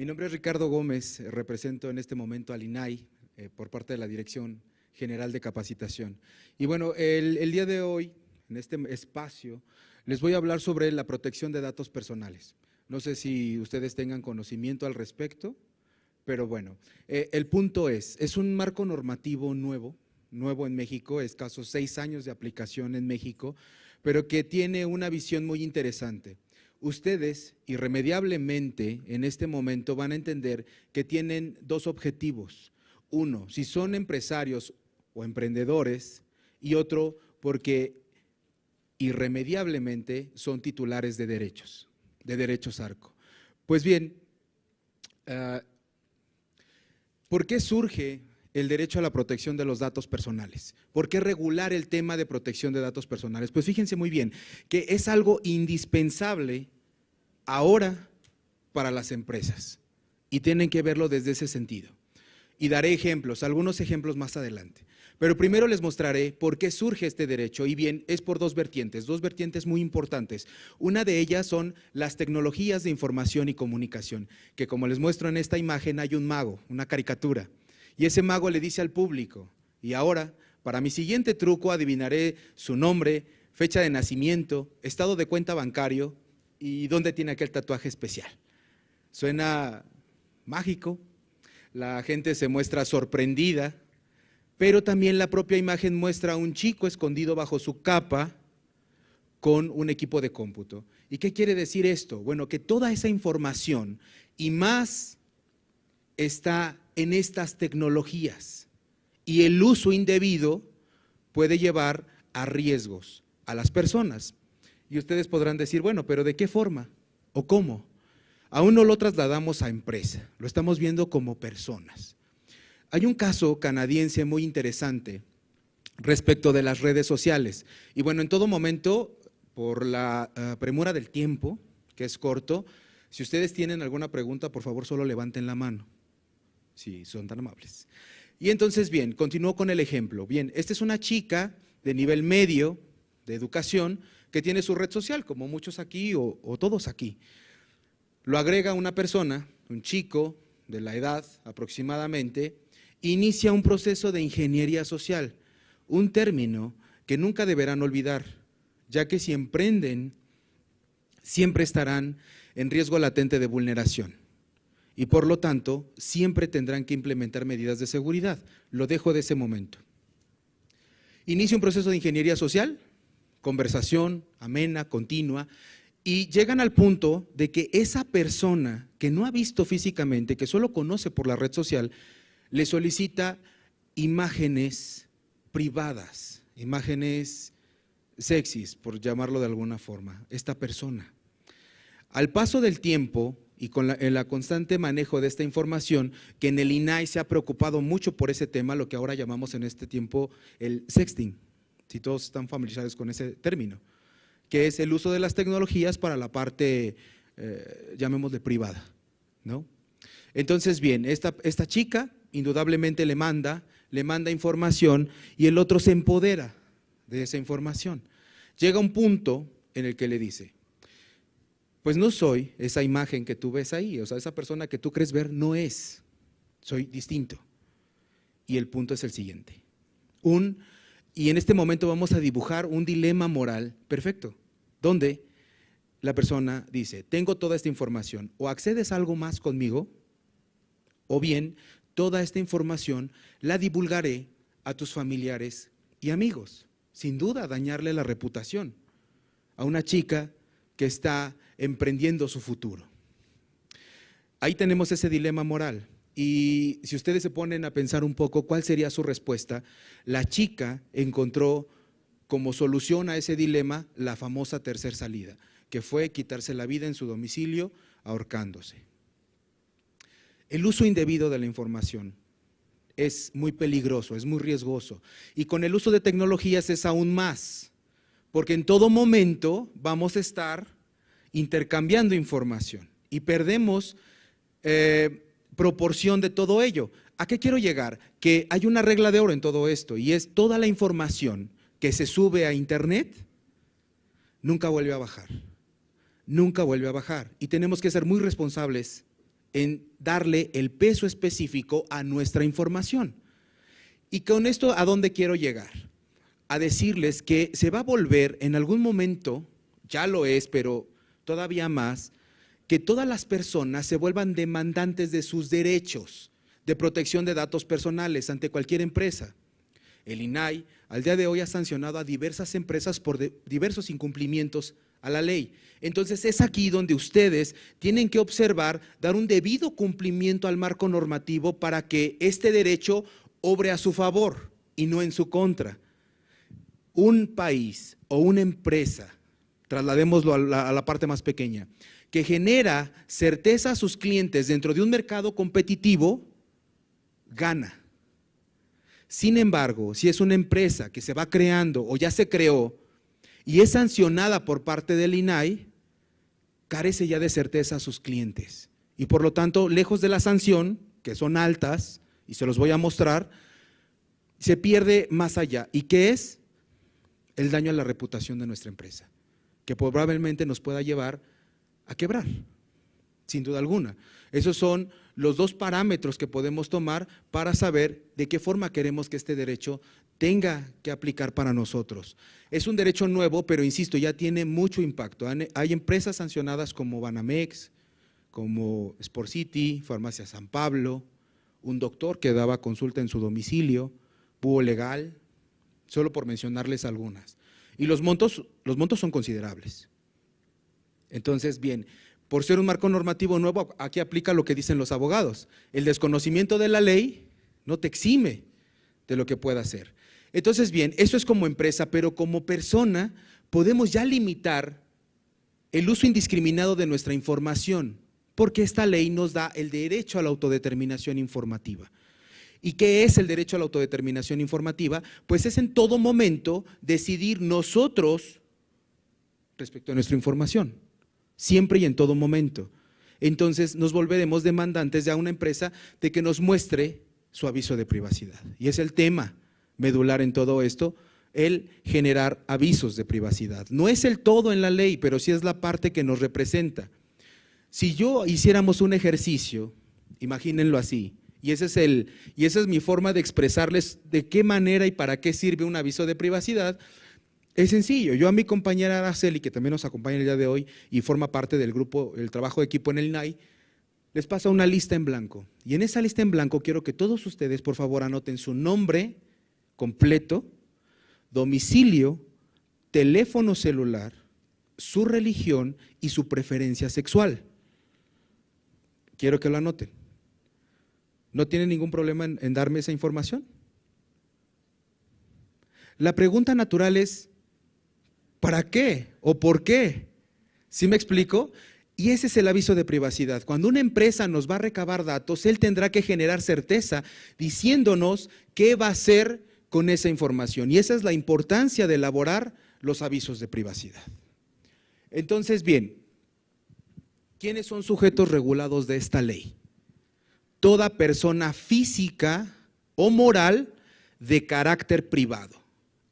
Mi nombre es Ricardo Gómez, represento en este momento al INAI por parte de la Dirección General de Capacitación. Y bueno, el día de hoy, en este espacio, les voy a hablar sobre la protección de datos personales. No sé si ustedes tengan conocimiento al respecto, pero bueno, el punto es un marco normativo nuevo en México, escasos 6 años de aplicación en México, pero que tiene una visión muy interesante. Ustedes irremediablemente en este momento van a entender que tienen dos objetivos. Uno, si son empresarios o emprendedores, y otro, porque irremediablemente son titulares de derechos ARCO. Pues bien, ¿por qué surge el derecho a la protección de los datos personales? ¿Por qué regular el tema de protección de datos personales? Pues fíjense muy bien que es algo indispensable ahora para las empresas y tienen que verlo desde ese sentido. Y daré ejemplos, algunos ejemplos más adelante. Pero primero les mostraré por qué surge este derecho, y bien, es por dos vertientes muy importantes. Una de ellas son las tecnologías de información y comunicación, que como les muestro en esta imagen hay un mago, una caricatura. Y ese mago le dice al público, y ahora, para mi siguiente truco, adivinaré su nombre, fecha de nacimiento, estado de cuenta bancario y dónde tiene aquel tatuaje especial. Suena mágico, la gente se muestra sorprendida, pero también la propia imagen muestra a un chico escondido bajo su capa con un equipo de cómputo. ¿Y qué quiere decir esto? Bueno, que toda esa información y más está en estas tecnologías, y el uso indebido puede llevar a riesgos a las personas. Y ustedes podrán decir, bueno, pero ¿de qué forma o cómo? Aún no lo trasladamos a empresa, lo estamos viendo como personas. Hay un caso canadiense muy interesante respecto de las redes sociales. Y bueno, en todo momento, por la premura del tiempo, que es corto, si ustedes tienen alguna pregunta, por favor, solo levanten la mano. Sí, son tan amables. Y entonces, bien, continúo con el ejemplo. Bien, esta es una chica de nivel medio de educación que tiene su red social, como muchos aquí o todos aquí. Lo agrega una persona, un chico de la edad aproximadamente, inicia un proceso de ingeniería social, un término que nunca deberán olvidar, ya que si emprenden, siempre estarán en riesgo latente de vulneración. Y por lo tanto, siempre tendrán que implementar medidas de seguridad. Lo dejo de ese momento. Inicia un proceso de ingeniería social, conversación amena, continua, y llegan al punto de que esa persona que no ha visto físicamente, que solo conoce por la red social, le solicita imágenes privadas, imágenes sexys, por llamarlo de alguna forma, esta persona. Al paso del tiempo y con el constante manejo de esta información, que en el INAI se ha preocupado mucho por ese tema, lo que ahora llamamos en este tiempo el sexting, si todos están familiarizados con ese término, que es el uso de las tecnologías para la parte, llamémosle privada, ¿no? Entonces, bien, esta chica indudablemente le manda información y el otro se empodera de esa información. Llega un punto en el que le dice, pues no soy esa imagen que tú ves ahí, o sea, esa persona que tú crees ver no es, soy distinto. Y el punto es el siguiente, y en este momento vamos a dibujar un dilema moral perfecto, donde la persona dice, tengo toda esta información, o accedes a algo más conmigo, o bien toda esta información la divulgaré a tus familiares y amigos, sin duda dañarle la reputación a una chica que está emprendiendo su futuro. Ahí tenemos ese dilema moral. Y si ustedes se ponen a pensar un poco cuál sería su respuesta, la chica encontró como solución a ese dilema la famosa tercer salida, que fue quitarse la vida en su domicilio ahorcándose. El uso indebido de la información es muy peligroso, es muy riesgoso, y con el uso de tecnologías es aún más, porque en todo momento vamos a estar intercambiando información y perdemos proporción de todo ello. ¿A qué quiero llegar? Que hay una regla de oro en todo esto, y es toda la información que se sube a internet nunca vuelve a bajar, y tenemos que ser muy responsables en darle el peso específico a nuestra información. Y con esto, ¿a dónde quiero llegar? A decirles que se va a volver en algún momento, ya lo es, pero todavía más, que todas las personas se vuelvan demandantes de sus derechos de protección de datos personales ante cualquier empresa. El INAI al día de hoy ha sancionado a diversas empresas por diversos incumplimientos a la ley. Entonces es aquí donde ustedes tienen que observar, dar un debido cumplimiento al marco normativo para que este derecho obre a su favor y no en su contra. Un país o una empresa, trasladémoslo a la parte más pequeña, que genera certeza a sus clientes dentro de un mercado competitivo, gana. Sin embargo, si es una empresa que se va creando o ya se creó y es sancionada por parte del INAI, carece ya de certeza a sus clientes. Y por lo tanto, lejos de la sanción, que son altas, y se los voy a mostrar, se pierde más allá. ¿Y qué es? El daño a la reputación de nuestra empresa, que probablemente nos pueda llevar a quebrar, sin duda alguna. Esos son los dos parámetros que podemos tomar para saber de qué forma queremos que este derecho tenga que aplicar para nosotros. Es un derecho nuevo, pero insisto, ya tiene mucho impacto. Hay empresas sancionadas como Banamex, como Sport City, Farmacia San Pablo, un doctor que daba consulta en su domicilio, Búho Legal, solo por mencionarles algunas. Y los montos son considerables. Entonces, bien, por ser un marco normativo nuevo, aquí aplica lo que dicen los abogados. El desconocimiento de la ley no te exime de lo que pueda hacer. Entonces, bien, eso es como empresa, pero como persona podemos ya limitar el uso indiscriminado de nuestra información, porque esta ley nos da el derecho a la autodeterminación informativa. ¿Y qué es el derecho a la autodeterminación informativa? Pues es en todo momento decidir nosotros respecto a nuestra información, siempre y en todo momento. Entonces nos volveremos demandantes de una empresa de que nos muestre su aviso de privacidad. Y es el tema medular en todo esto, el generar avisos de privacidad. No es el todo en la ley, pero sí es la parte que nos representa. Si yo hiciéramos un ejercicio, imagínenlo así, y esa es mi forma de expresarles de qué manera y para qué sirve un aviso de privacidad. Es sencillo. Yo a mi compañera Araceli, que también nos acompaña el día de hoy y forma parte del grupo, el trabajo de equipo en el INAI, les pasa una lista en blanco. Y en esa lista en blanco quiero que todos ustedes, por favor, anoten su nombre completo, domicilio, teléfono celular, su religión y su preferencia sexual. Quiero que lo anoten. ¿No tienen ningún problema en darme esa información? La pregunta natural es, ¿para qué o por qué? ¿Sí me explico? Y ese es el aviso de privacidad. Cuando una empresa nos va a recabar datos, él tendrá que generar certeza diciéndonos qué va a hacer con esa información. Y esa es la importancia de elaborar los avisos de privacidad. Entonces, bien, ¿quiénes son sujetos regulados de esta ley? Toda persona física o moral de carácter privado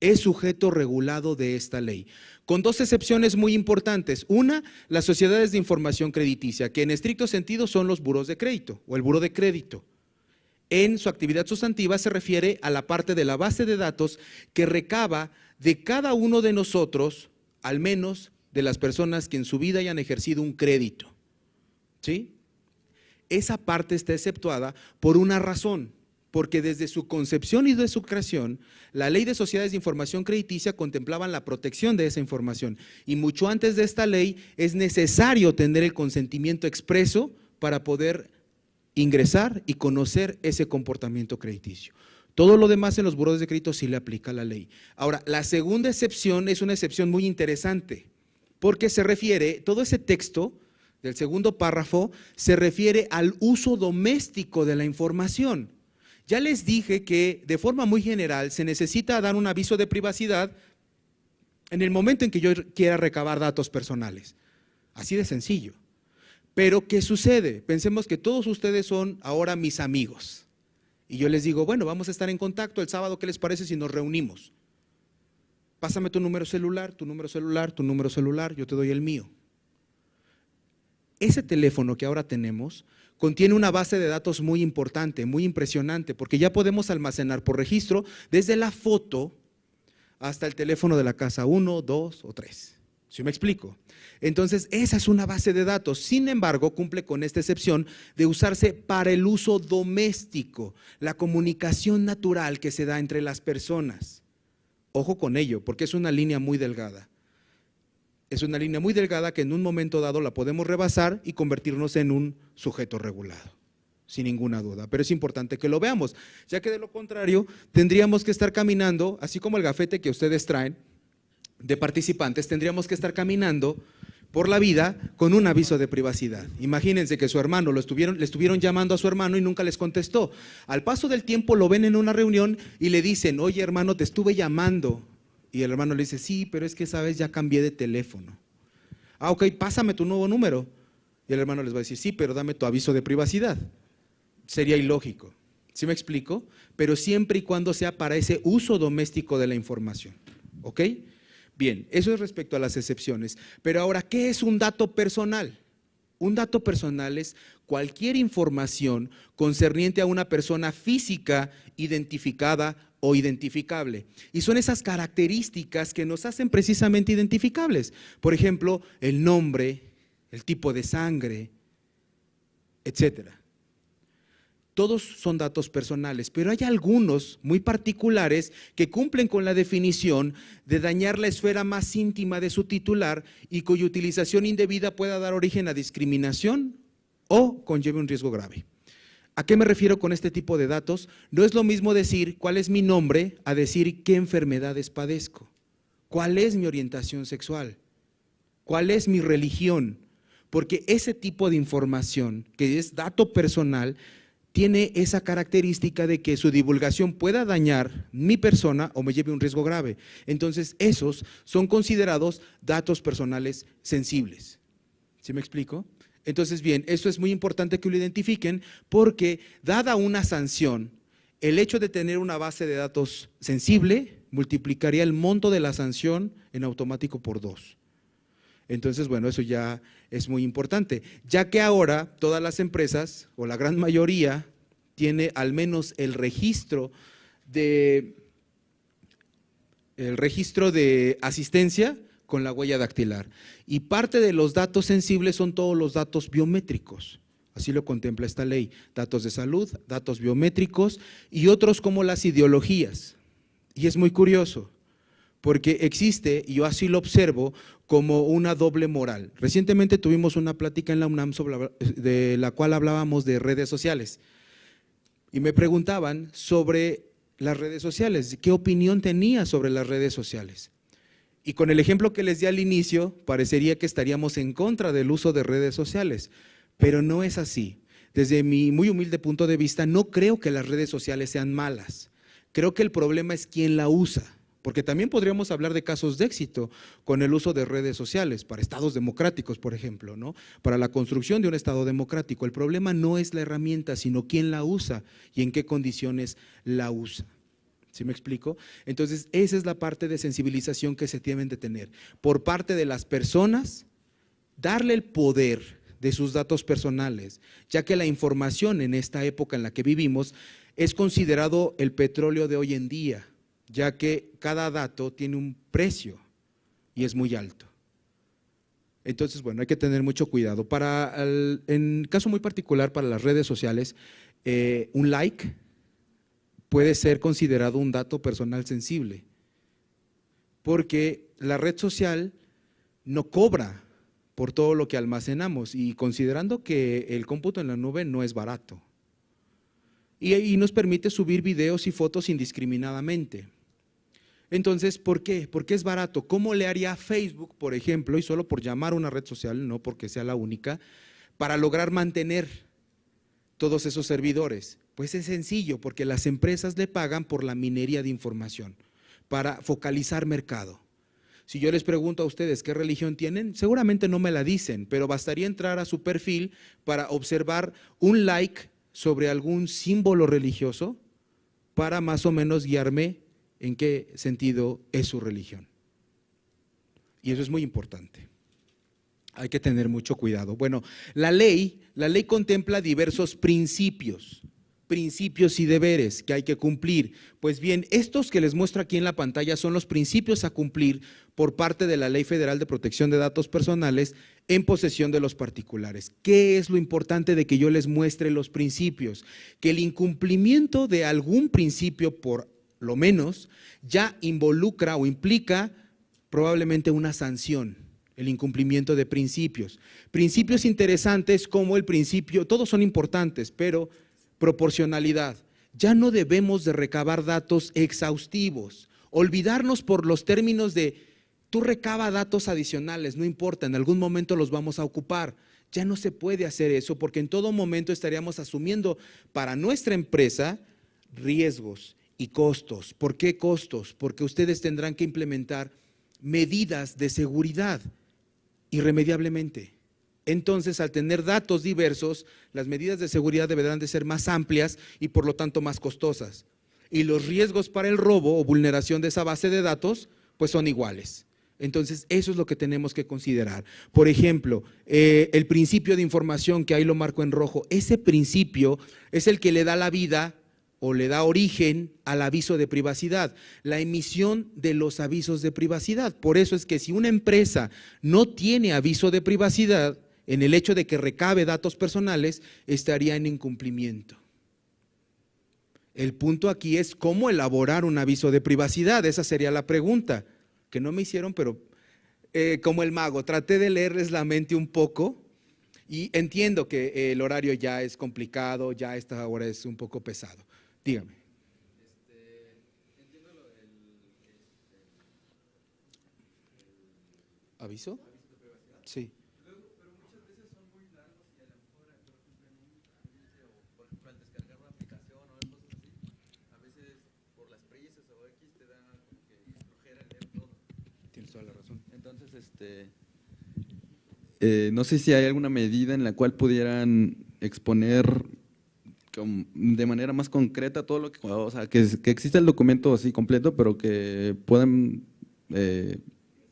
es sujeto regulado de esta ley, con dos excepciones muy importantes. Una, las sociedades de información crediticia, que en estricto sentido son los buros de crédito o el buro de crédito. En su actividad sustantiva se refiere a la parte de la base de datos que recaba de cada uno de nosotros, al menos de las personas que en su vida hayan ejercido un crédito. ¿Sí? Esa parte está exceptuada por una razón, porque desde su concepción y de su creación, la ley de sociedades de información crediticia contemplaba la protección de esa información. Y mucho antes de esta ley es necesario tener el consentimiento expreso para poder ingresar y conocer ese comportamiento crediticio. Todo lo demás en los buros de crédito sí le aplica la ley. Ahora, la segunda excepción es una excepción muy interesante, porque se refiere, todo ese texto del segundo párrafo se refiere al uso doméstico de la información. Ya les dije que de forma muy general se necesita dar un aviso de privacidad en el momento en que yo quiera recabar datos personales. Así de sencillo. Pero ¿qué sucede? Pensemos que todos ustedes son ahora mis amigos. Y yo les digo, bueno, vamos a estar en contacto el sábado, ¿qué les parece si nos reunimos? Pásame tu número celular, tu número celular, tu número celular, yo te doy el mío. Ese teléfono que ahora tenemos contiene una base de datos muy importante, muy impresionante, porque ya podemos almacenar por registro desde la foto hasta el teléfono de la casa 1, 2 o 3. ¿Sí me explico? Entonces, esa es una base de datos. Sin embargo, cumple con esta excepción de usarse para el uso doméstico, la comunicación natural que se da entre las personas. Ojo con ello, porque es una línea muy delgada. Es una línea muy delgada que en un momento dado la podemos rebasar y convertirnos en un sujeto regulado, sin ninguna duda. Pero es importante que lo veamos, ya que de lo contrario tendríamos que estar caminando, así como el gafete que ustedes traen de participantes, tendríamos que estar caminando por la vida con un aviso de privacidad. Imagínense que su hermano, le estuvieron llamando a su hermano y nunca les contestó. Al paso del tiempo lo ven en una reunión y le dicen, oye hermano, te estuve llamando. Y el hermano le dice, sí, pero es que sabes, ya cambié de teléfono. Ah, ok, pásame tu nuevo número. Y el hermano les va a decir, sí, pero dame tu aviso de privacidad. Sería ilógico. ¿Sí me explico? Pero siempre y cuando sea para ese uso doméstico de la información. ¿Ok? Bien, eso es respecto a las excepciones. Pero ahora, ¿qué es un dato personal? Un dato personal es cualquier información concerniente a una persona física identificada o identificable. Y son esas características que nos hacen precisamente identificables. Por ejemplo, el nombre, el tipo de sangre, etcétera. Todos son datos personales, pero hay algunos muy particulares que cumplen con la definición de dañar la esfera más íntima de su titular y cuya utilización indebida pueda dar origen a discriminación o conlleve un riesgo grave. ¿A qué me refiero con este tipo de datos? No es lo mismo decir cuál es mi nombre a decir qué enfermedades padezco, cuál es mi orientación sexual, cuál es mi religión, porque ese tipo de información, que es dato personal, tiene esa característica de que su divulgación pueda dañar mi persona o me lleve un riesgo grave. Entonces, esos son considerados datos personales sensibles. ¿Sí me explico? Entonces, bien, esto es muy importante que lo identifiquen porque, dada una sanción, el hecho de tener una base de datos sensible multiplicaría el monto de la sanción en automático por 2. Entonces, bueno, eso ya es muy importante, ya que ahora todas las empresas, o la gran mayoría, tiene al menos el registro de asistencia con la huella dactilar. Y parte de los datos sensibles son todos los datos biométricos. Así lo contempla esta ley, datos de salud, datos biométricos y otros como las ideologías. Y es muy curioso, porque existe, y yo así lo observo, como una doble moral. Recientemente tuvimos una plática en la UNAM de la cual hablábamos de redes sociales. Y me preguntaban sobre las redes sociales, ¿qué opinión tenía sobre las redes sociales? Y con el ejemplo que les di al inicio, parecería que estaríamos en contra del uso de redes sociales, pero no es así. Desde mi muy humilde punto de vista, no creo que las redes sociales sean malas. Creo que el problema es quién la usa, porque también podríamos hablar de casos de éxito con el uso de redes sociales, para estados democráticos, por ejemplo, ¿no? Para la construcción de un estado democrático. El problema no es la herramienta, sino quién la usa y en qué condiciones la usa. ¿Sí me explico? Entonces, esa es la parte de sensibilización que se deben de tener. Por parte de las personas, darle el poder de sus datos personales, ya que la información en esta época en la que vivimos es considerado el petróleo de hoy en día, ya que cada dato tiene un precio y es muy alto. Entonces, bueno, hay que tener mucho cuidado. En caso muy particular para las redes sociales, un like puede ser considerado un dato personal sensible, porque la red social no cobra por todo lo que almacenamos y considerando que el cómputo en la nube no es barato y nos permite subir videos y fotos indiscriminadamente. Entonces, ¿por qué? Porque es barato. ¿Cómo le haría Facebook, por ejemplo, y solo por llamar una red social, no porque sea la única, para lograr mantener todos esos servidores? Pues es sencillo, porque las empresas le pagan por la minería de información, para focalizar mercado. Si yo les pregunto a ustedes qué religión tienen, seguramente no me la dicen, pero bastaría entrar a su perfil para observar un like sobre algún símbolo religioso para más o menos guiarme en qué sentido es su religión. Y eso es muy importante. Hay que tener mucho cuidado. Bueno, la ley contempla diversos principios y deberes que hay que cumplir. Pues bien, estos que les muestro aquí en la pantalla son los principios a cumplir por parte de la Ley Federal de Protección de Datos Personales en posesión de los particulares. ¿Qué es lo importante de que yo les muestre los principios? Que el incumplimiento de algún principio, por lo menos, ya involucra o implica probablemente una sanción. El incumplimiento de principios. Principios interesantes como el principio, todos son importantes, pero proporcionalidad. Ya no debemos de recabar datos exhaustivos, olvidarnos por los términos de tú recaba datos adicionales, no importa, en algún momento los vamos a ocupar. Ya no se puede hacer eso porque en todo momento estaríamos asumiendo para nuestra empresa riesgos y costos. ¿Por qué costos? Porque ustedes tendrán que implementar medidas de seguridad irremediablemente. Entonces, al tener datos diversos, las medidas de seguridad deberán de ser más amplias y por lo tanto más costosas. Y los riesgos para el robo o vulneración de esa base de datos, pues son iguales. Entonces, eso es lo que tenemos que considerar. Por ejemplo, el principio de información, que ahí lo marco en rojo, ese principio es el que le da la vida o le da origen al aviso de privacidad, la emisión de los avisos de privacidad. Por eso es que si una empresa no tiene aviso de privacidad, en el hecho de que recabe datos personales, estaría en incumplimiento. El punto aquí es cómo elaborar un aviso de privacidad, esa sería la pregunta, que no me hicieron, pero como el mago, traté de leerles la mente un poco y entiendo que el horario ya es complicado, ya esta hora es un poco pesado. Dígame. Entiendo lo del ¿Aviso? aviso de privacidad. Sí. Pero muchas veces son muy largos y a lo mejor, por ejemplo, en un ambiente o por ejemplo al descargar una aplicación o cosas así, a veces por las prisas o X te da como que flojera leer todo. Tienes toda la razón. Entonces, no sé si hay alguna medida en la cual pudieran exponer de manera más concreta todo lo que, o sea, que exista el documento así completo, pero que puedan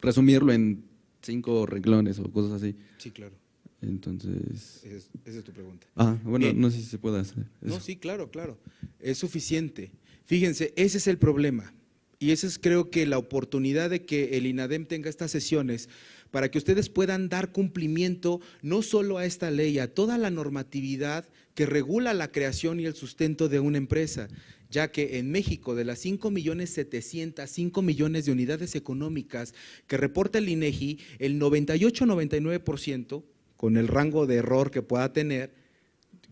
resumirlo en 5 renglones o cosas así. Sí, claro. Entonces… Esa es tu pregunta. bueno, Bien. no sé si se puede hacer eso. No, sí, claro, claro. Es suficiente. Fíjense, ese es el problema. Y esa es, creo que, la oportunidad de que el INADEM tenga estas sesiones para que ustedes puedan dar cumplimiento no solo a esta ley, a toda la normatividad que regula la creación y el sustento de una empresa, ya que en México, de las 5.700.000, 5 millones de unidades económicas que reporta el INEGI, el 98-99%, con el rango de error que pueda tener,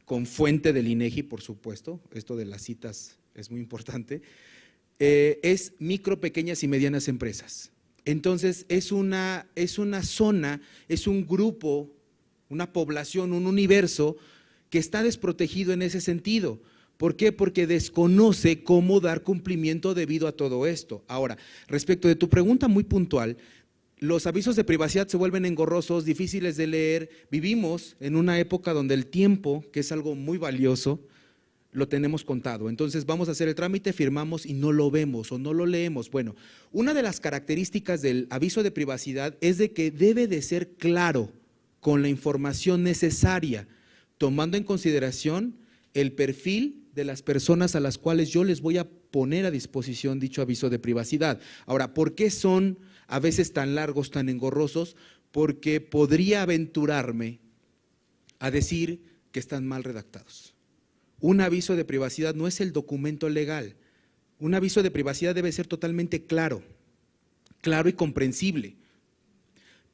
con fuente del INEGI, por supuesto, esto de las citas es muy importante, es micro, pequeñas y medianas empresas. Entonces, es una zona, es un grupo, una población, un universo que está desprotegido en ese sentido. ¿Por qué? Porque desconoce cómo dar cumplimiento debido a todo esto. Ahora, respecto de tu pregunta muy puntual, los avisos de privacidad se vuelven engorrosos, difíciles de leer. Vivimos en una época donde el tiempo, que es algo muy valioso, lo tenemos contado. Entonces vamos a hacer el trámite, firmamos y no lo vemos o no lo leemos. Bueno, una de las características del aviso de privacidad es de que debe de ser claro con la información necesaria, tomando en consideración el perfil de las personas a las cuales yo les voy a poner a disposición dicho aviso de privacidad. Ahora, ¿por qué son a veces tan largos, tan engorrosos? Porque podría aventurarme a decir que están mal redactados. Un aviso de privacidad no es el documento legal. Un aviso de privacidad debe ser totalmente claro y comprensible.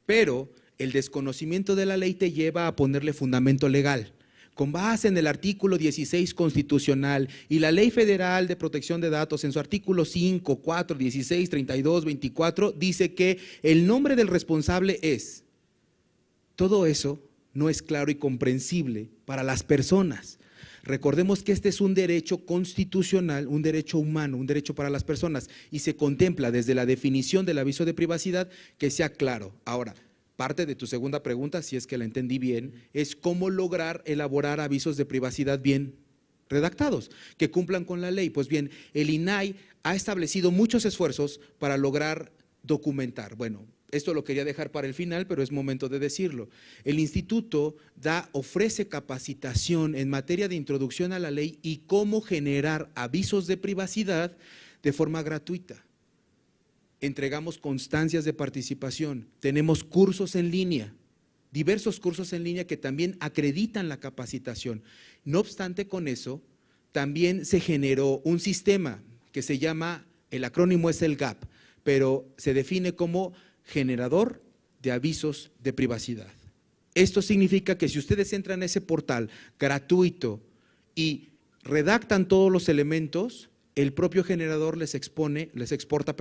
Pero el desconocimiento de la ley te lleva a ponerle fundamento legal. Con base en el artículo 16 constitucional y la Ley Federal de Protección de Datos en su artículo 5, 4, 16, 32, 24, dice que el nombre del responsable es. Todo eso no es claro y comprensible para las personas. Recordemos que este es un derecho constitucional, un derecho humano, un derecho para las personas y se contempla desde la definición del aviso de privacidad que sea claro. Ahora, parte de tu segunda pregunta, si es que la entendí bien, es cómo lograr elaborar avisos de privacidad bien redactados, que cumplan con la ley. Pues bien, el INAI ha establecido muchos esfuerzos para lograr documentar. Bueno, esto lo quería dejar para el final, pero es momento de decirlo. El instituto ofrece capacitación en materia de introducción a la ley y cómo generar avisos de privacidad de forma gratuita. Entregamos constancias de participación, tenemos cursos en línea, diversos cursos en línea que también acreditan la capacitación. No obstante, con eso, también se generó un sistema que se llama, el acrónimo es el GAP, pero se define como generador de avisos de privacidad. Esto significa que si ustedes entran a ese portal gratuito y redactan todos los elementos, el propio generador les exporta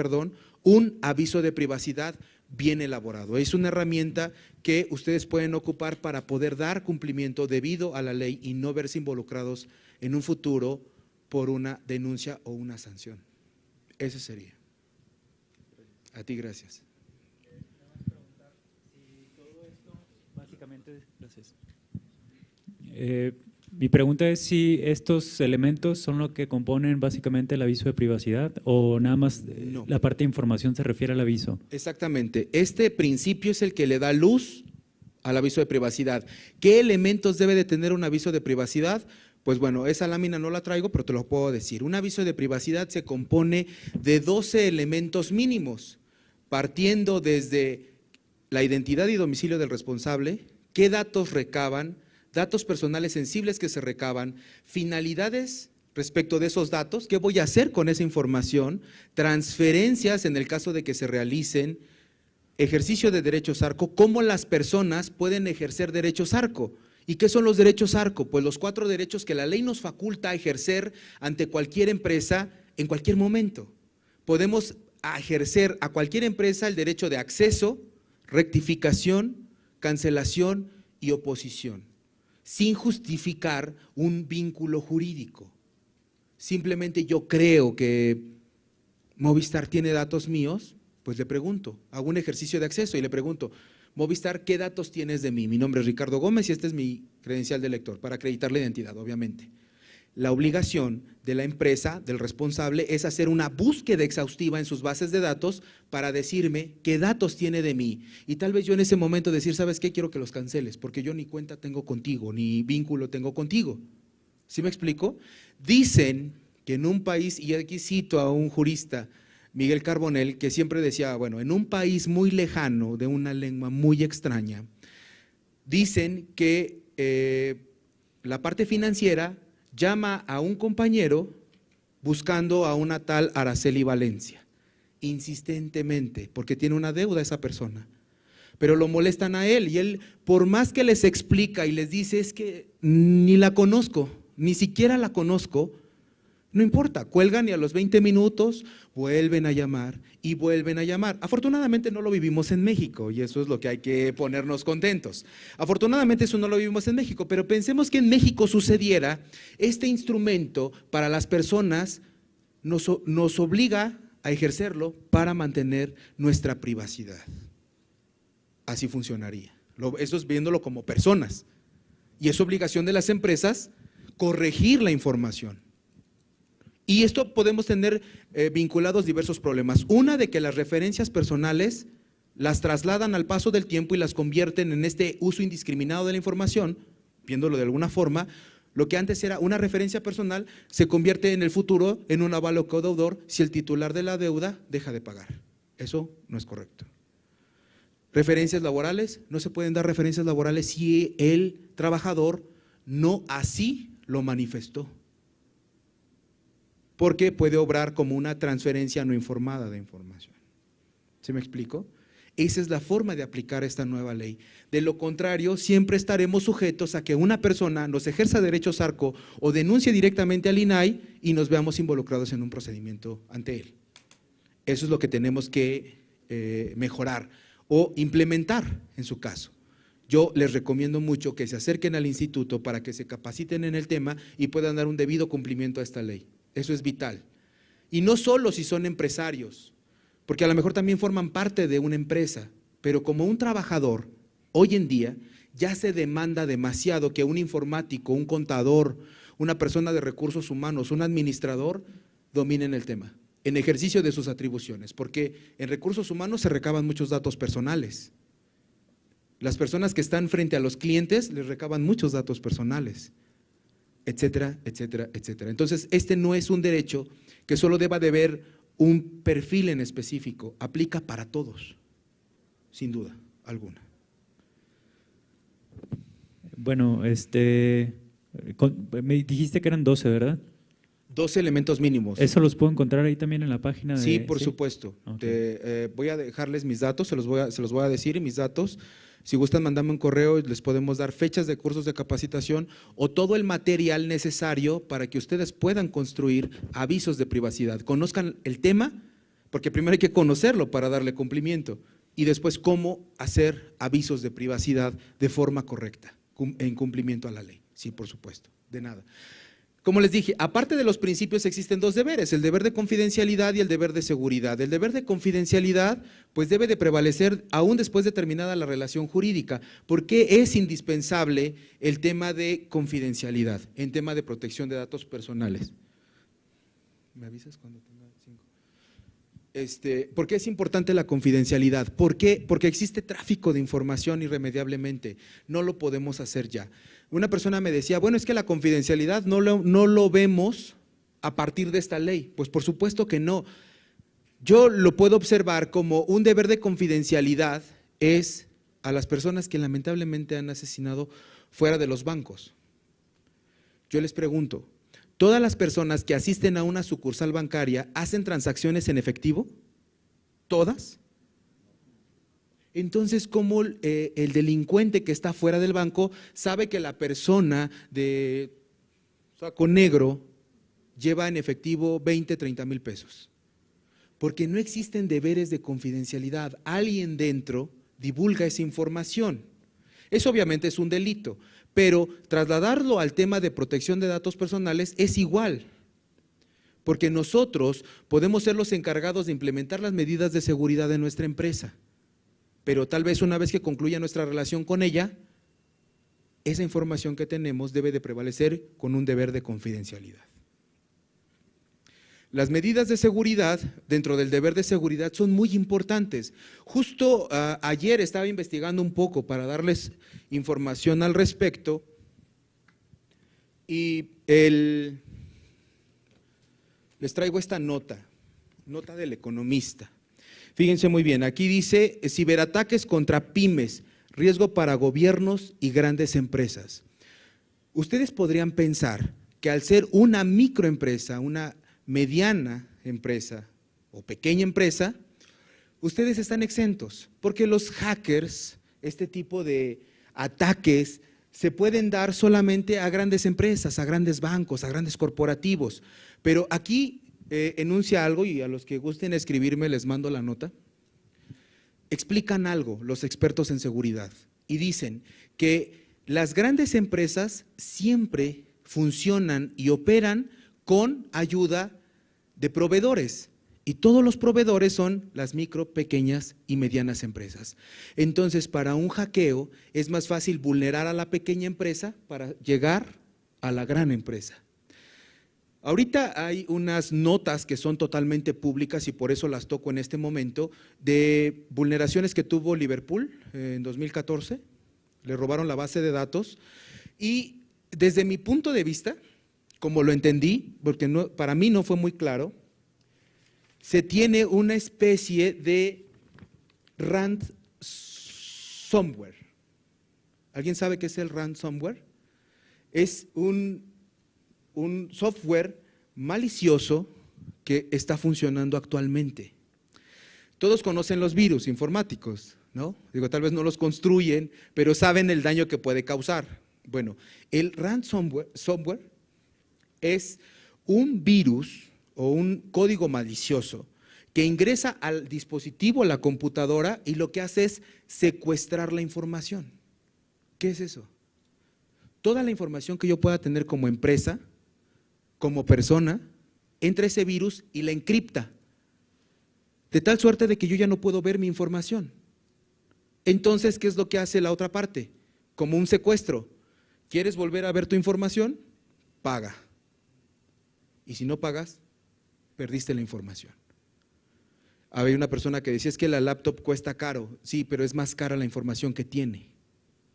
un aviso de privacidad bien elaborado. Es una herramienta que ustedes pueden ocupar para poder dar cumplimiento debido a la ley y no verse involucrados en un futuro por una denuncia o una sanción. Ese sería. A ti, gracias. Gracias. Mi pregunta es si estos elementos son lo que componen básicamente el aviso de privacidad o nada más No. La parte de información se refiere al aviso. Exactamente. Este principio es el que le da luz al aviso de privacidad. ¿Qué elementos debe de tener un aviso de privacidad? Pues bueno, esa lámina no la traigo, pero te lo puedo decir. Un aviso de privacidad se compone de 12 elementos mínimos, partiendo desde la identidad y domicilio del responsable, qué datos recaban, datos personales sensibles que se recaban, finalidades respecto de esos datos, qué voy a hacer con esa información, transferencias en el caso de que se realicen, ejercicio de derechos ARCO, cómo las personas pueden ejercer derechos ARCO. ¿Y qué son los derechos ARCO? Pues los 4 derechos que la ley nos faculta a ejercer ante cualquier empresa en cualquier momento. Podemos ejercer a cualquier empresa el derecho de acceso, rectificación, cancelación y oposición, sin justificar un vínculo jurídico. Simplemente yo creo que Movistar tiene datos míos, pues le pregunto, hago un ejercicio de acceso y le pregunto, Movistar, ¿qué datos tienes de mí? Mi nombre es Ricardo Gómez y este es mi credencial de lector, para acreditar la identidad, obviamente. La obligación de la empresa, del responsable, es hacer una búsqueda exhaustiva en sus bases de datos para decirme qué datos tiene de mí. Y tal vez yo en ese momento decir, ¿sabes qué? Quiero que los canceles, porque yo ni cuenta tengo contigo, ni vínculo tengo contigo. ¿Sí me explico? Dicen que en un país, y aquí cito a un jurista, Miguel Carbonell, que siempre decía, bueno, en un país muy lejano, de una lengua muy extraña, dicen que la parte financiera llama a un compañero buscando a una tal Araceli Valencia, insistentemente, porque tiene una deuda esa persona, pero lo molestan a él y él, por más que les explica y les dice, es que ni la conozco, ni siquiera la conozco, no importa, cuelgan y a los 20 minutos vuelven a llamar y vuelven a llamar. Afortunadamente no lo vivimos en México y eso es lo que hay que ponernos contentos. Afortunadamente eso no lo vivimos en México, pero pensemos que en México sucediera, este instrumento para las personas nos obliga a ejercerlo para mantener nuestra privacidad. Así funcionaría. Eso es viéndolo como personas. Y es obligación de las empresas corregir la información. Y esto podemos tener vinculados diversos problemas. Una, de que las referencias personales las trasladan al paso del tiempo y las convierten en este uso indiscriminado de la información, viéndolo de alguna forma. Lo que antes era una referencia personal se convierte en el futuro en un aval deudor si el titular de la deuda deja de pagar. Eso no es correcto. Referencias laborales, no se pueden dar referencias laborales si el trabajador no así lo manifestó, porque puede obrar como una transferencia no informada de información. ¿Se me explico? Esa es la forma de aplicar esta nueva ley. De lo contrario, siempre estaremos sujetos a que una persona nos ejerza derechos ARCO o denuncie directamente al INAI y nos veamos involucrados en un procedimiento ante él. Eso es lo que tenemos que mejorar o implementar en su caso. Yo les recomiendo mucho que se acerquen al instituto para que se capaciten en el tema y puedan dar un debido cumplimiento a esta ley. Eso es vital. Y no solo si son empresarios, porque a lo mejor también forman parte de una empresa, pero como un trabajador, hoy en día ya se demanda demasiado que un informático, un contador, una persona de recursos humanos, un administrador, dominen el tema. en ejercicio de sus atribuciones, porque en recursos humanos se recaban muchos datos personales. Las personas que están frente a los clientes les recaban muchos datos personales, etcétera, etcétera, etcétera. Entonces, este no es un derecho que solo deba de ver un perfil en específico, aplica para todos, sin duda alguna. Bueno, me dijiste que eran 12, ¿verdad? 12 elementos mínimos. ¿Eso los puedo encontrar ahí también en la página? Sí, por supuesto. Ok. Voy a dejarles mis datos, se los voy a decir, mis datos. Si gustan, mandarme un correo y les podemos dar fechas de cursos de capacitación o todo el material necesario para que ustedes puedan construir avisos de privacidad. Conozcan el tema, porque primero hay que conocerlo para darle cumplimiento, y después cómo hacer avisos de privacidad de forma correcta, en cumplimiento a la ley. Sí, por supuesto, de nada. Como les dije, aparte de los principios existen dos deberes, el deber de confidencialidad y el deber de seguridad. El deber de confidencialidad pues debe de prevalecer aún después de terminada la relación jurídica. ¿Por qué es indispensable el tema de confidencialidad en tema de protección de datos personales? ¿Me avisas cuando tenga 5? ¿Por qué es importante la confidencialidad? ¿Por qué? Porque existe tráfico de información irremediablemente, no lo podemos hacer ya. Una persona me decía, bueno, es que la confidencialidad no lo vemos a partir de esta ley. Pues por supuesto que no. Yo lo puedo observar como un deber de confidencialidad es a las personas que lamentablemente han asesinado fuera de los bancos. Yo les pregunto, ¿todas las personas que asisten a una sucursal bancaria hacen transacciones en efectivo? ¿Todas? Entonces, ¿cómo el delincuente que está fuera del banco sabe que la persona de saco negro lleva en efectivo 20, 30 mil pesos? Porque no existen deberes de confidencialidad. Alguien dentro divulga esa información. Eso obviamente es un delito, pero trasladarlo al tema de protección de datos personales es igual. Porque nosotros podemos ser los encargados de implementar las medidas de seguridad de nuestra empresa. Pero tal vez una vez que concluya nuestra relación con ella, esa información que tenemos debe de prevalecer con un deber de confidencialidad. Las medidas de seguridad dentro del deber de seguridad son muy importantes. Justo ayer estaba investigando un poco para darles información al respecto y les traigo esta nota del Economista. Fíjense muy bien, aquí dice ciberataques contra pymes, riesgo para gobiernos y grandes empresas. Ustedes podrían pensar que al ser una microempresa, una mediana empresa o pequeña empresa, ustedes están exentos, porque los hackers, este tipo de ataques, se pueden dar solamente a grandes empresas, a grandes bancos, a grandes corporativos. Pero aquí enuncia algo y a los que gusten escribirme les mando la nota. Explican algo los expertos en seguridad y dicen que las grandes empresas siempre funcionan y operan con ayuda de proveedores y todos los proveedores son las micro, pequeñas y medianas empresas. Entonces, para un hackeo es más fácil vulnerar a la pequeña empresa para llegar a la gran empresa. Ahorita hay unas notas que son totalmente públicas y por eso las toco en este momento, de vulneraciones que tuvo Liverpool en 2014, le robaron la base de datos y desde mi punto de vista, como lo entendí, porque para mí no fue muy claro, se tiene una especie de ransomware. ¿Alguien sabe qué es el ransomware? Es un software malicioso que está funcionando actualmente. Todos conocen los virus informáticos, ¿no? Digo, tal vez no los construyen, pero saben el daño que puede causar. Bueno, el ransomware es un virus o un código malicioso que ingresa al dispositivo, a la computadora, y lo que hace es secuestrar la información. ¿Qué es eso? Toda la información que yo pueda tener como empresa, como persona, entra ese virus y la encripta, de tal suerte de que yo ya no puedo ver mi información. Entonces, ¿qué es lo que hace la otra parte? Como un secuestro. ¿Quieres volver a ver tu información? Paga. Y si no pagas, perdiste la información. Había una persona que decía, es que la laptop cuesta caro. Sí, pero es más cara la información que tiene.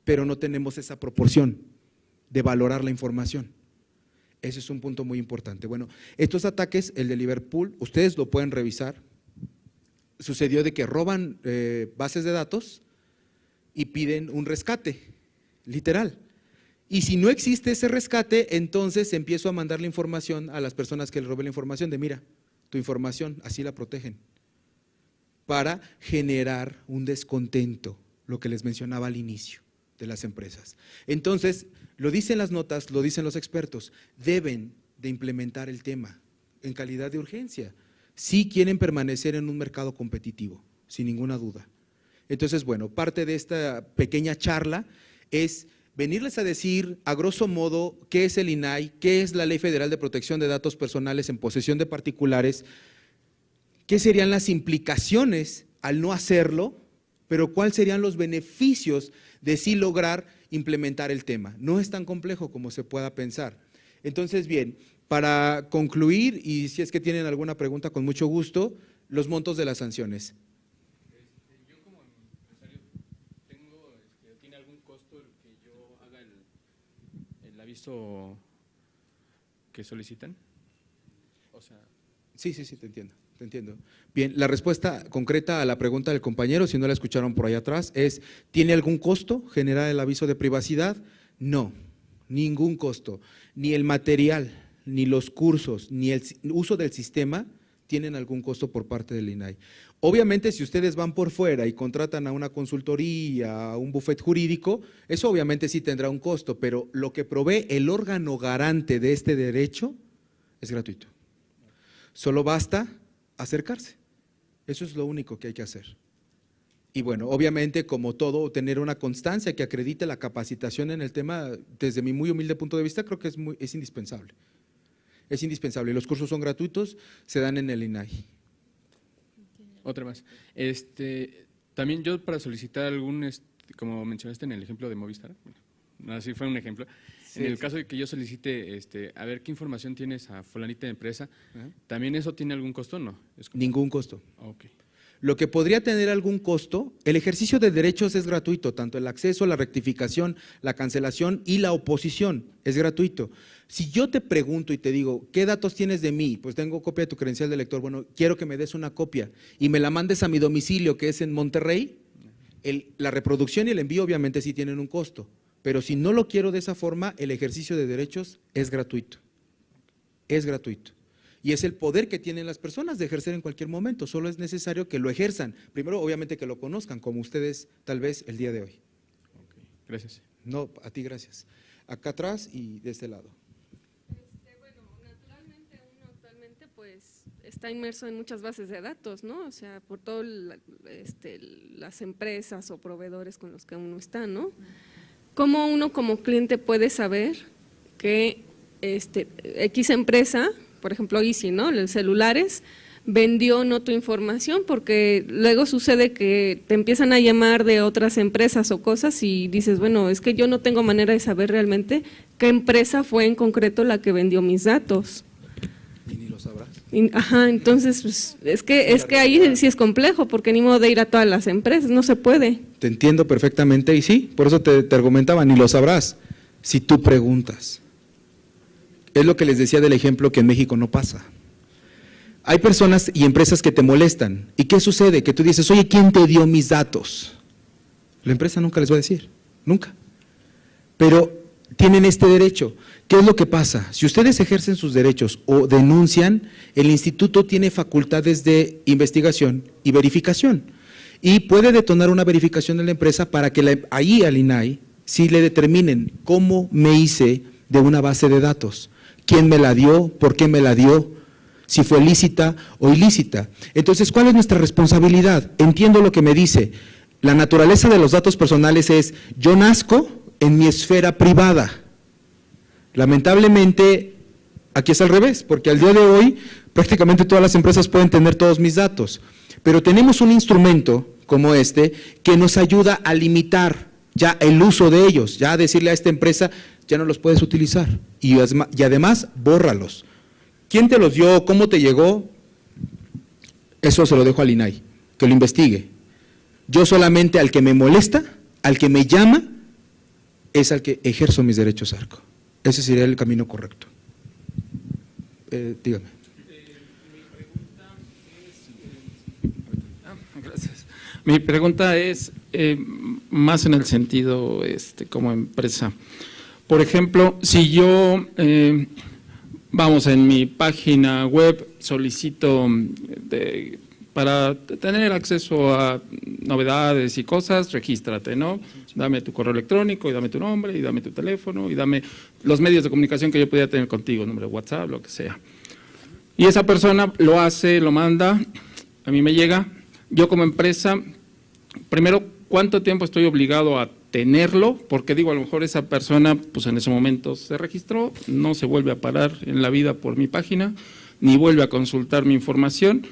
Pero no tenemos esa proporción de valorar la información. Ese es un punto muy importante. Bueno, estos ataques, el de Liverpool, ustedes lo pueden revisar. Sucedió de que roban bases de datos y piden un rescate, literal. Y si no existe ese rescate, entonces empiezo a mandar la información a las personas que le robé la información de mira, tu información, así la protegen, para generar un descontento, lo que les mencionaba al inicio de las empresas. Entonces, lo dicen las notas, lo dicen los expertos, deben de implementar el tema en calidad de urgencia, si quieren permanecer en un mercado competitivo, sin ninguna duda. Entonces, bueno, parte de esta pequeña charla es venirles a decir, a grosso modo, qué es el INAI, qué es la Ley Federal de Protección de Datos Personales en posesión de particulares, qué serían las implicaciones al no hacerlo, pero cuáles serían los beneficios de sí lograr implementar el tema. No es tan complejo como se pueda pensar. Entonces, bien, para concluir, y si es que tienen alguna pregunta, con mucho gusto, los montos de las sanciones. Yo como empresario, ¿tiene algún costo el que yo haga el aviso que solicitan? O sea… Sí, te entiendo. Bien, la respuesta concreta a la pregunta del compañero, si no la escucharon por ahí atrás, es, ¿tiene algún costo generar el aviso de privacidad? No, ningún costo, ni el material, ni los cursos, ni el uso del sistema tienen algún costo por parte del INAI. Obviamente, si ustedes van por fuera y contratan a una consultoría, a un bufete jurídico, eso obviamente sí tendrá un costo, pero lo que provee el órgano garante de este derecho es gratuito. Solo basta acercarse, eso es lo único que hay que hacer. Y bueno, obviamente, como todo, tener una constancia que acredite la capacitación en el tema, desde mi muy humilde punto de vista, creo que es indispensable. Es indispensable, los cursos son gratuitos, se dan en el INAI. Otra más. También yo para solicitar algún, como mencionaste en el ejemplo de Movistar, bueno, así fue un ejemplo, Sí, en el sí. caso de que yo solicite, a ver qué información tienes a fulanita de empresa, Ajá. ¿también eso tiene algún costo o no? Es como… Ningún costo. Ok. Lo que podría tener algún costo, el ejercicio de derechos es gratuito, tanto el acceso, la rectificación, la cancelación y la oposición es gratuito. Si yo te pregunto y te digo, ¿qué datos tienes de mí? Pues tengo copia de tu credencial de lector, bueno, quiero que me des una copia y me la mandes a mi domicilio, que es en Monterrey, la reproducción y el envío obviamente sí tienen un costo, pero si no lo quiero de esa forma, el ejercicio de derechos es gratuito. Es gratuito. Y es el poder que tienen las personas de ejercer en cualquier momento, solo es necesario que lo ejerzan. Primero, obviamente, que lo conozcan, como ustedes tal vez el día de hoy. Ok, gracias. No, a ti gracias. Acá atrás y de este lado. Bueno, naturalmente uno actualmente pues está inmerso en muchas bases de datos, ¿no? O sea, por todas las empresas o proveedores con los que uno está, ¿no? ¿Cómo uno como cliente puede saber que X empresa, por ejemplo Easy, ¿no? Los celulares, vendió no tu información? Porque luego sucede que te empiezan a llamar de otras empresas o cosas y dices, bueno, es que yo no tengo manera de saber realmente qué empresa fue en concreto la que vendió mis datos. Y ni lo sabrás. Ajá, entonces pues, es que ahí sí es complejo, porque ni modo de ir a todas las empresas, no se puede. Te entiendo perfectamente y sí, por eso te argumentaba, ni lo sabrás si tú preguntas. Es lo que les decía del ejemplo que en México no pasa. Hay personas y empresas que te molestan. ¿Y qué sucede? Que tú dices, oye, ¿quién te dio mis datos? La empresa nunca les va a decir, nunca. Pero tienen este derecho. ¿Qué es lo que pasa? Si ustedes ejercen sus derechos o denuncian, el instituto tiene facultades de investigación y verificación. Y puede detonar una verificación de la empresa para que ahí al INAI sí le determinen cómo me hice de una base de datos. ¿Quién me la dio? ¿Por qué me la dio? Si fue lícita o ilícita. Entonces, ¿cuál es nuestra responsabilidad? Entiendo lo que me dice. La naturaleza de los datos personales es, yo nazco en mi esfera privada. Lamentablemente, aquí es al revés, porque al día de hoy prácticamente todas las empresas pueden tener todos mis datos. Pero tenemos un instrumento como este que nos ayuda a limitar ya el uso de ellos, ya a decirle a esta empresa, ya no los puedes utilizar y además bórralos. ¿Quién te los dio? ¿Cómo te llegó? Eso se lo dejo al INAI, que lo investigue. Yo solamente al que me molesta, al que me llama, es al que ejerzo mis derechos ARCO. Ese sería el camino correcto. Dígame. Gracias. Mi pregunta es más en el sentido como empresa. Por ejemplo, si yo, vamos, en mi página web solicito para tener acceso a novedades y cosas, regístrate, ¿no? Dame tu correo electrónico y dame tu nombre y dame tu teléfono y dame los medios de comunicación que yo podía tener contigo, número de WhatsApp, lo que sea. Y esa persona lo hace, lo manda, a mí me llega. Yo como empresa, primero, ¿cuánto tiempo estoy obligado a tenerlo? Porque digo, a lo mejor esa persona, pues en ese momento se registró, no se vuelve a parar en la vida por mi página, ni vuelve a consultar mi información,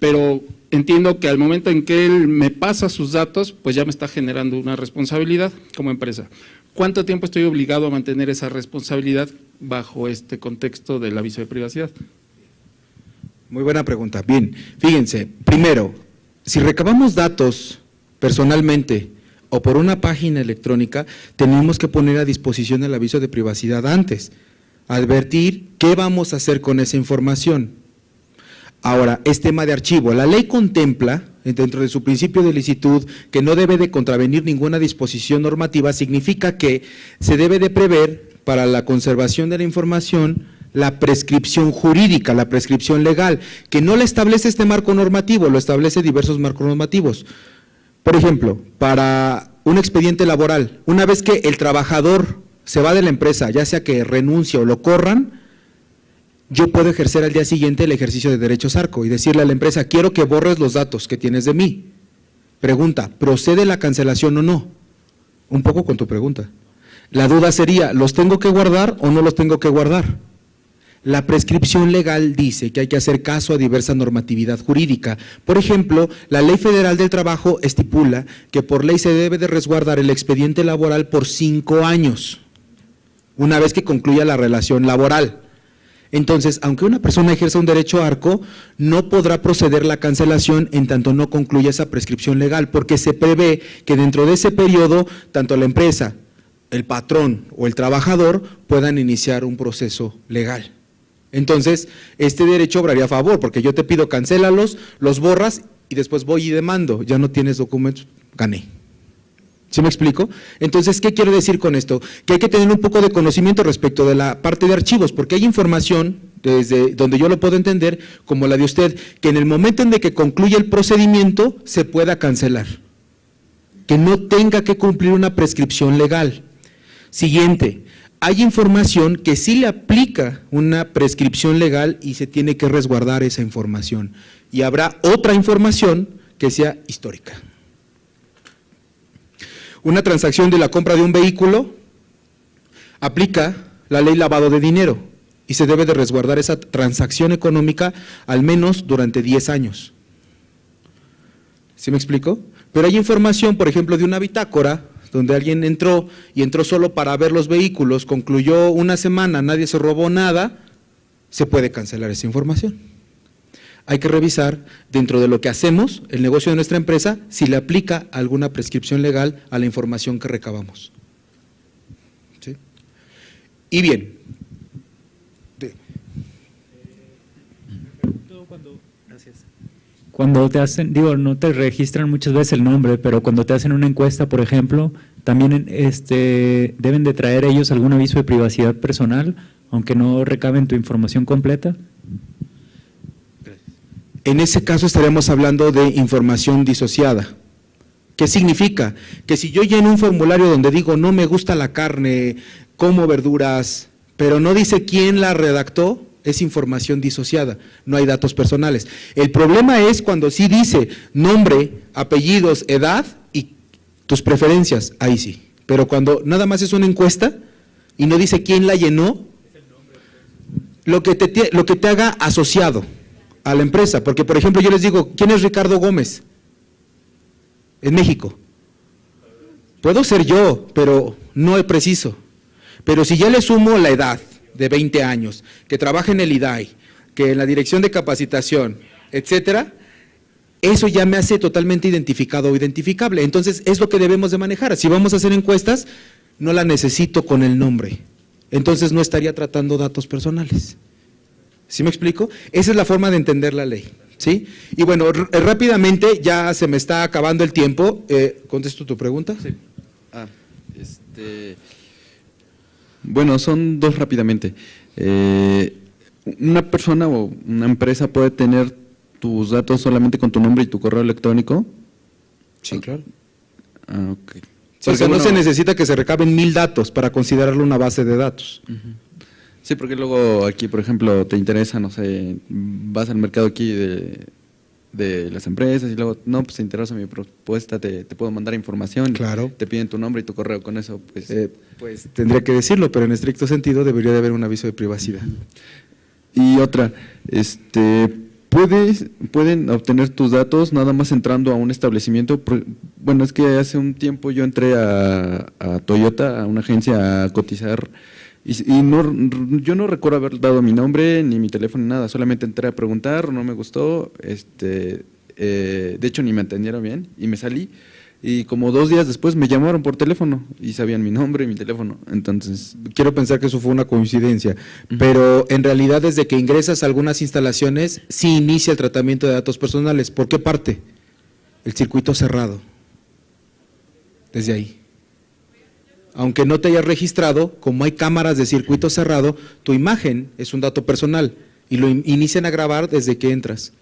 pero entiendo que al momento en que él me pasa sus datos, pues ya me está generando una responsabilidad como empresa. ¿Cuánto tiempo estoy obligado a mantener esa responsabilidad bajo este contexto del aviso de privacidad? Muy buena pregunta. Bien, fíjense, primero, si recabamos datos personalmente o por una página electrónica, tenemos que poner a disposición el aviso de privacidad antes, advertir qué vamos a hacer con esa información. Ahora, es tema de archivo. La ley contempla, dentro de su principio de licitud, que no debe de contravenir ninguna disposición normativa, significa que se debe de prever para la conservación de la información la prescripción jurídica, la prescripción legal, que no la establece este marco normativo, lo establece diversos marcos normativos. Por ejemplo, para un expediente laboral, una vez que el trabajador se va de la empresa, ya sea que renuncie o lo corran, yo puedo ejercer al día siguiente el ejercicio de derechos ARCO y decirle a la empresa, quiero que borres los datos que tienes de mí. Pregunta, ¿procede la cancelación o no? Un poco con tu pregunta. La duda sería, ¿los tengo que guardar o no los tengo que guardar? La prescripción legal dice que hay que hacer caso a diversa normatividad jurídica. Por ejemplo, la Ley Federal del Trabajo estipula que por ley se debe de resguardar el expediente laboral por 5 años, una vez que concluya la relación laboral. Entonces, aunque una persona ejerza un derecho ARCO, no podrá proceder la cancelación en tanto no concluya esa prescripción legal, porque se prevé que dentro de ese periodo, tanto la empresa, el patrón o el trabajador puedan iniciar un proceso legal. Entonces, este derecho obraría a favor, porque yo te pido cancélalos, los borras y después voy y demando, ya no tienes documentos, gané. ¿Sí me explico? Entonces, ¿qué quiero decir con esto? Que hay que tener un poco de conocimiento respecto de la parte de archivos, porque hay información, desde donde yo lo puedo entender, como la de usted, que en el momento en que concluye el procedimiento, se pueda cancelar. Que no tenga que cumplir una prescripción legal. Siguiente, hay información que sí le aplica una prescripción legal y se tiene que resguardar esa información. Y habrá otra información que sea histórica. Una transacción de la compra de un vehículo aplica la ley lavado de dinero y se debe de resguardar esa transacción económica al menos durante 10 años. ¿Sí me explico? Pero hay información, por ejemplo, de una bitácora donde alguien entró y entró solo para ver los vehículos, concluyó una semana, nadie se robó nada, se puede cancelar esa información. Hay que revisar dentro de lo que hacemos, el negocio de nuestra empresa, si le aplica alguna prescripción legal a la información que recabamos. ¿Sí? Y bien. Cuando te hacen, digo, no te registran muchas veces el nombre, pero cuando te hacen una encuesta, por ejemplo, también deben de traer ellos algún aviso de privacidad personal, aunque no recaben tu información completa. En ese caso estaríamos hablando de información disociada. ¿Qué significa? Que si yo lleno un formulario donde digo no me gusta la carne, como verduras, pero no dice quién la redactó, es información disociada, no hay datos personales. El problema es cuando sí dice nombre, apellidos, edad y tus preferencias, ahí sí. Pero cuando nada más es una encuesta y no dice quién la llenó, lo que te haga asociado a la empresa, porque por ejemplo yo les digo, ¿quién es Ricardo Gómez? En México. Puedo ser yo, pero no es preciso. Pero si ya le sumo la edad de 20 años, que trabaja en el IDAI, que en la dirección de capacitación, etcétera, eso ya me hace totalmente identificado o identificable. Entonces, es lo que debemos de manejar. Si vamos a hacer encuestas, no la necesito con el nombre. Entonces, no estaría tratando datos personales. ¿Sí me explico? Esa es la forma de entender la ley, ¿sí? Y bueno, rápidamente, ya se me está acabando el tiempo. ¿Contesto tu pregunta? Sí. Bueno, son dos rápidamente. ¿Una persona o una empresa puede tener tus datos solamente con tu nombre y tu correo electrónico? Sí, claro. Ok. Sí, o sea, no se necesita que se recaben 1000 datos para considerarlo una base de datos. Sí, porque luego aquí, por ejemplo, te interesa, no sé, vas al mercado aquí de las empresas y luego, no, pues te interesa mi propuesta, te puedo mandar información. Claro. Te piden tu nombre y tu correo, con eso, pues… Pues tendría que decirlo, pero en estricto sentido debería de haber un aviso de privacidad. Y otra, pueden obtener tus datos nada más entrando a un establecimiento. Bueno, es que hace un tiempo yo entré a Toyota, a una agencia a cotizar, y yo no recuerdo haber dado mi nombre, ni mi teléfono, ni nada, solamente entré a preguntar, no me gustó, de hecho ni me atendieron bien, y me salí, y como 2 días después me llamaron por teléfono, y sabían mi nombre y mi teléfono, entonces… Quiero pensar que eso fue una coincidencia, pero en realidad desde que ingresas a algunas instalaciones, sí inicia el tratamiento de datos personales. ¿Por qué parte? El circuito cerrado. Desde ahí. Aunque no te hayas registrado, como hay cámaras de circuito cerrado, tu imagen es un dato personal y lo inician a grabar desde que entras.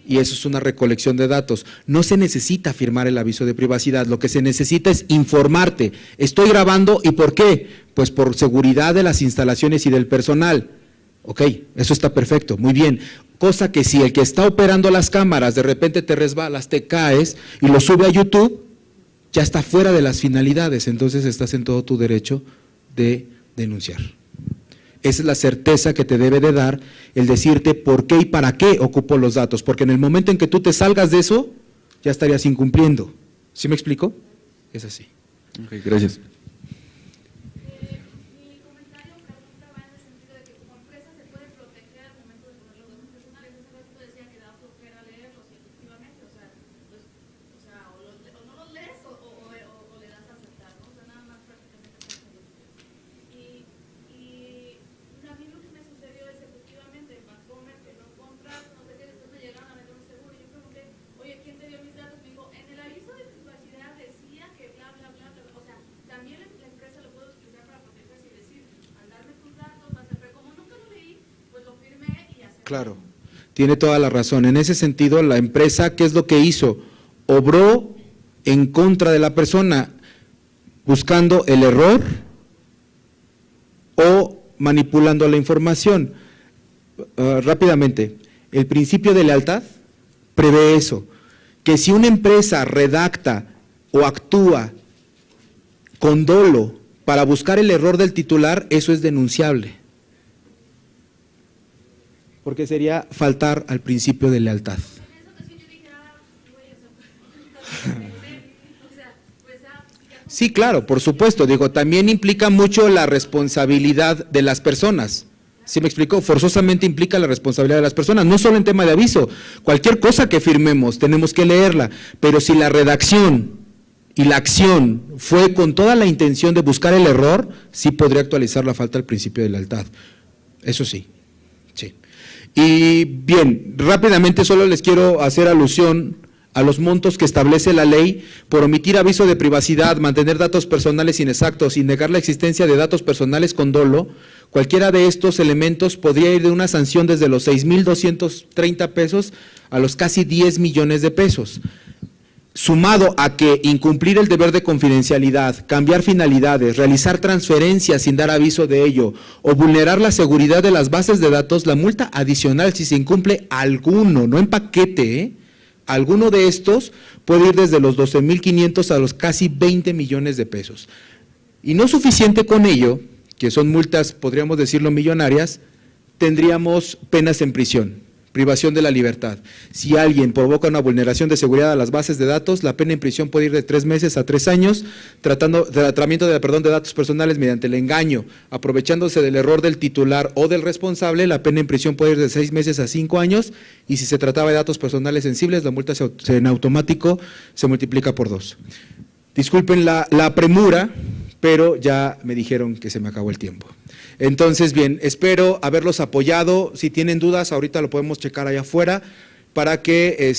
Y eso es una recolección de datos. No se necesita firmar el aviso de privacidad, lo que se necesita es informarte. Estoy grabando, ¿y por qué? Pues por seguridad de las instalaciones y del personal. Ok, eso está perfecto, muy bien. Cosa que si el que está operando las cámaras de repente te resbalas, te caes y lo sube a YouTube, ya está fuera de las finalidades, entonces estás en todo tu derecho de denunciar. Esa es la certeza que te debe de dar el decirte por qué y para qué ocupo los datos, porque en el momento en que tú te salgas de eso, ya estarías incumpliendo. ¿Sí me explico? Es así. Ok, gracias. Mi comentario o pregunta va en el sentido de que como empresa se puede proteger al momento de poner los datos personales. Hace ratito decía que da flojera leerlos y efectivamente, o no los lees o le das a aceptar, ¿no? O sea, nada más prácticamente. Y a mí lo que me sucedió es efectivamente en Bancomer que no compras, no sé qué, después me llegaron a meter un seguro y yo pregunté, oye, ¿quién te dio mis datos? Me dijo, en el aviso de privacidad decía que bla, bla, bla, bla. O sea, también la empresa lo puede utilizar para protegerse y decir, mandarme tus datos, pero como nunca lo leí, pues lo firmé y acepté. Claro, tiene toda la razón. En ese sentido, la empresa, ¿qué es lo que hizo? Obró en contra de la persona, buscando el error o manipulando la información. Rápidamente, el principio de lealtad prevé eso, que si una empresa redacta o actúa con dolo para buscar el error del titular, eso es denunciable. Porque sería faltar al principio de lealtad. Sí, claro, por supuesto. Digo, también implica mucho la responsabilidad de las personas. ¿Sí me explico? Forzosamente implica la responsabilidad de las personas, no solo en tema de aviso. Cualquier cosa que firmemos tenemos que leerla, pero si la redacción y la acción fue con toda la intención de buscar el error, sí podría actualizar la falta al principio de lealtad. Eso sí, sí. Y bien, rápidamente solo les quiero hacer alusión a los montos que establece la ley por omitir aviso de privacidad, mantener datos personales inexactos y negar la existencia de datos personales con dolo. Cualquiera de estos elementos podría ir de una sanción desde los 6,230 pesos a los casi 10 millones de pesos. Sumado a que incumplir el deber de confidencialidad, cambiar finalidades, realizar transferencias sin dar aviso de ello o vulnerar la seguridad de las bases de datos, la multa adicional si se incumple alguno, no en paquete, alguno de estos puede ir desde los 12,500 a los casi 20 millones de pesos. Y no suficiente con ello, que son multas, podríamos decirlo, millonarias, tendríamos penas en prisión. privación de la libertad. Si alguien provoca una vulneración de seguridad a las bases de datos, la pena en prisión puede ir de 3 meses a 3 años, tratamiento de datos personales mediante el engaño, aprovechándose del error del titular o del responsable, la pena en prisión puede ir de 6 meses a 5 años, y si se trataba de datos personales sensibles, la multa en automático se multiplica por 2. Disculpen la premura, pero ya me dijeron que se me acabó el tiempo. Entonces, bien, espero haberlos apoyado. Si tienen dudas, ahorita lo podemos checar allá afuera para que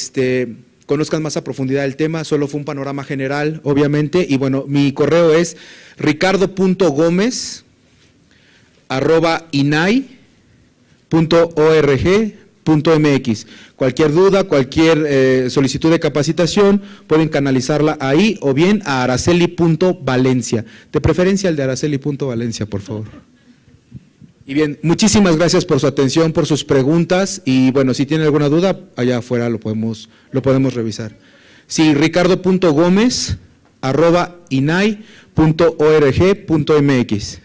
conozcan más a profundidad el tema. Solo fue un panorama general, obviamente. Y bueno, mi correo es ricardo.gomez@inai.org.mx. Cualquier duda, cualquier solicitud de capacitación, pueden canalizarla ahí o bien a araceli.valencia. De preferencia el de araceli.valencia, por favor. Y bien, muchísimas gracias por su atención, por sus preguntas, y bueno, si tienen alguna duda, allá afuera lo podemos revisar. Sí, ricardo.gomez@inai.org.mx.